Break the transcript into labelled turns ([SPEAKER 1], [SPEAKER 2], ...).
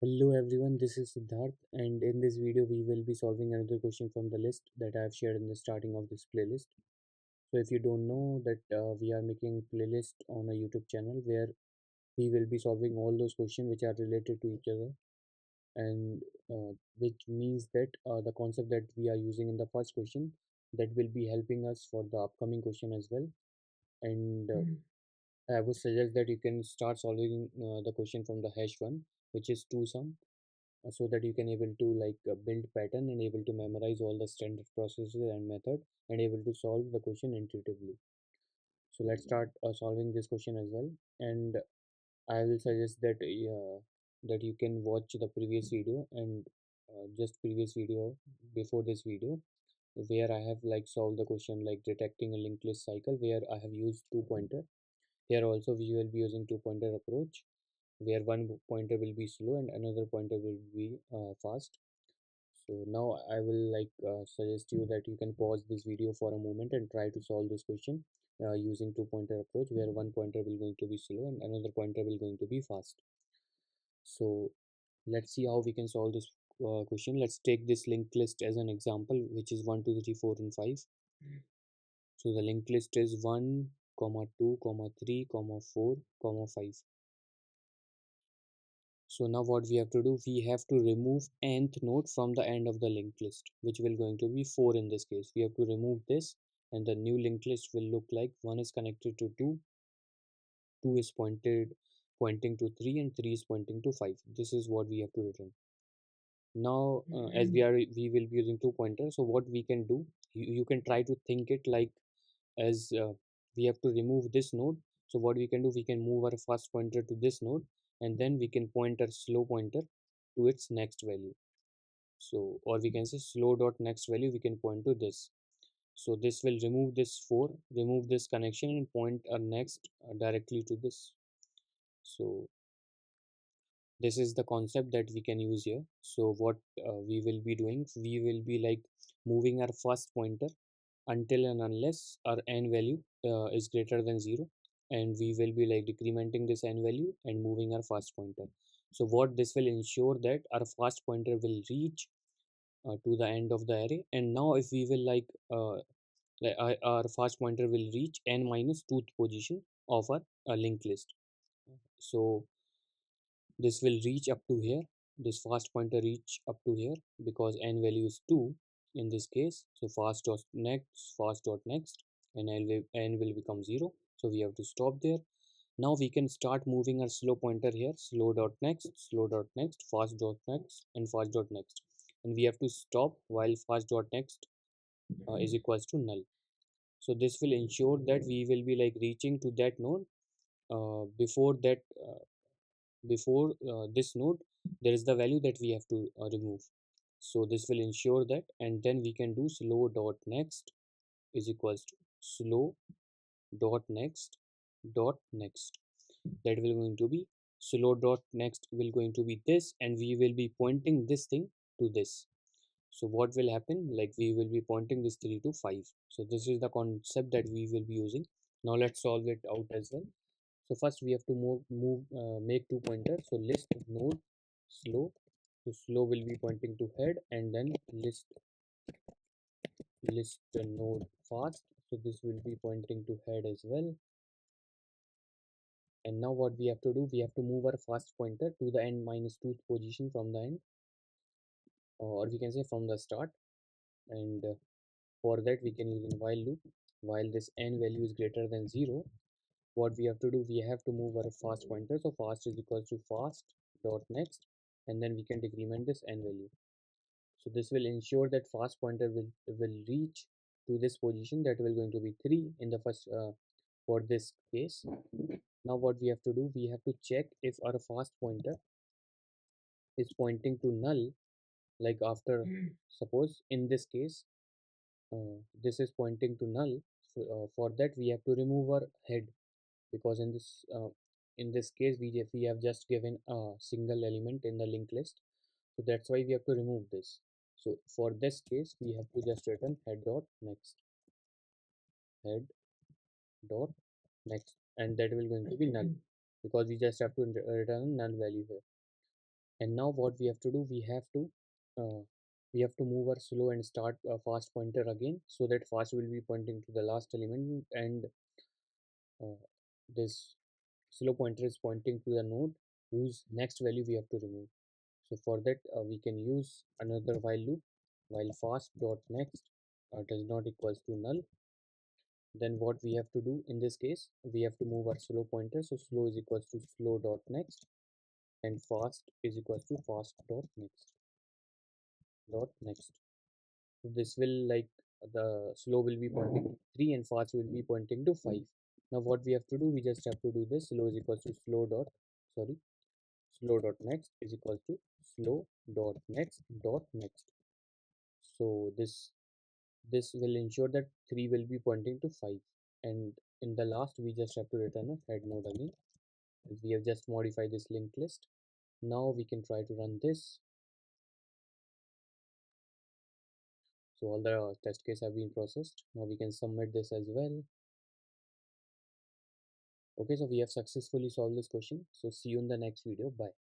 [SPEAKER 1] Hello everyone, this is Siddharth, and in this video we will be solving another question from the list that I have shared in the starting of this playlist. So if you don't know that we are making playlist on a YouTube channel where we will be solving all those questions which are related to each other, and which means that the concept that we are using in the first question that will be helping us for the upcoming question as well. And I would suggest that you can start solving the question from the hash one, which is two sum, so that you can able to build pattern and able to memorize all the standard processes and method and able to solve the question intuitively. So let's start solving this question as well. And I will suggest that that you can watch the previous video and just previous video before this video, where I have solved the question like detecting a linked list cycle, where I have used two pointer. Here also we will be using two pointer approach, where one pointer will be slow and another pointer will be fast. So now I will suggest you that you can pause this video for a moment and try to solve this question using two pointer approach, where one pointer will going to be slow and another pointer will going to be fast. So let's see how we can solve this question. Let's take this linked list as an example, which is 1 2 3 4 and 5. So the linked list is 1 comma 2 comma 3 comma 4 comma 5. So now what we have to do, we have to remove nth node from the end of the linked list, which will going to be 4 in this case. We have to remove this, and the new linked list will look like 1 is connected to 2, 2 is pointing to 3, and 3 is pointing to 5. This is what we have to return. Now as we will be using two pointers, so what we can do, you can try to think it like as we have to remove this node. So what we can do, we can move our first pointer to this node, and then we can point our slow pointer to its next value. So, or we can say slow dot next value, we can point to this. So this will remove this 4, remove this connection, and point our next directly to this. So this is the concept that we can use here. So what we will be doing, we will be moving our first pointer until and unless our n value is greater than 0, and we will be decrementing this n value and moving our first pointer. So what this will ensure that our first pointer will reach to the end of the array, and now if we will our first pointer will reach n minus 2th position of our linked list. So this will reach up to here, this fast pointer reach up to here, because n value is 2 in this case. So fast dot next, and n will become 0, so we have to stop there. Now we can start moving our slow pointer here, slow dot next, slow dot next, fast dot next, and fast dot next, and we have to stop while fast dot next is equals to null. So this will ensure that we will be reaching to that node before that before this node there is the value that we have to remove. So this will ensure that, and then we can do slow dot next is equals to slow dot next dot next. That will going to be slow dot next will going to be this, and we will be pointing this thing to this. So what will happen, we will be pointing this 3 to 5. So this is the concept that we will be using. Now let's solve it out as well. So first we have to make two pointers. So list node slow. So slow will be pointing to head, and then list node fast. So this will be pointing to head as well. And now what we have to do, we have to move our fast pointer to the n minus 2th position from the end, or we can say from the start. And for that we can use in while loop. While this n value is greater than 0, what we have to do, we have to move our fast pointer. So fast is equals to fast dot next, and then we can decrement this n value. So this will ensure that fast pointer will reach to this position, that will going to be 3 in the first for this case. Now what we have to do, we have to check if our fast pointer is pointing to null, after suppose in this case this is pointing to null. So, for that we have to remove our head, because in this case we have just given a single element in the linked list. So that's why we have to remove this. So for this case we have to just return head dot next, head dot next, and that will going to be null, because we just have to return null value here. And now what we have to do, uh, we have to move our slow and start fast pointer again, so that fast will be pointing to the last element, and uh, this slow pointer is pointing to the node whose next value we have to remove. So for that we can use another while loop. While fast dot next does not equals to null, then what we have to do in this case, we have to move our slow pointer. So slow is equals to slow dot next, and fast is equals to fast dot next. So this will, like, the slow will be pointing to 3 and fast will be pointing to 5. Now what we have to do, we just have to do this. Slow is equals to sorry slow dot next is equals to slow dot next. So this will ensure that 3 will be pointing to 5, and in the last we just have to return a head node again. We have just modified this linked list. Now we can try to run this. So all the test case have been processed. Now we can submit this as well. Okay, so we have successfully solved this question. So see you in the next video. Bye.